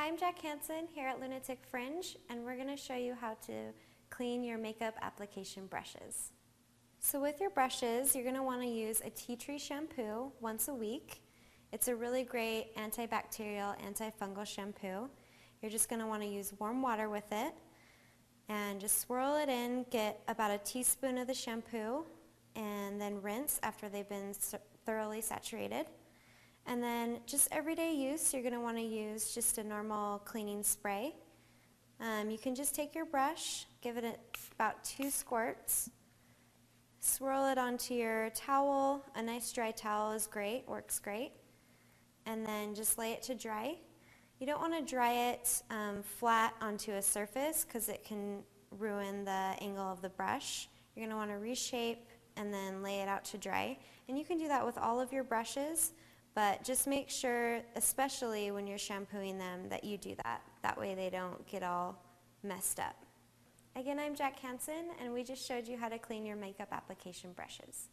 Hi, I'm Jack Hansen here at Lunatic Fringe, and we're going to show you how to clean your makeup application brushes. So with your brushes, you're going to want to use a tea tree shampoo once a week. It's a really great antibacterial, antifungal shampoo. You're just going to want to use warm water with it and just swirl it in, get about a teaspoon of the shampoo, and then rinse after they've been thoroughly saturated. And then just everyday use, you're going to want to use just a normal cleaning spray. You can just take your brush, give it about 2 squirts, swirl it onto your towel. A nice dry towel is great, works great. And then just lay it to dry. You don't want to dry it flat onto a surface because it can ruin the angle of the brush. You're going to want to reshape and then lay it out to dry. And you can do that with all of your brushes. But just make sure, especially when you're shampooing them, that you do that. That way they don't get all messed up. Again, I'm Jack Hansen, and we just showed you how to clean your makeup application brushes.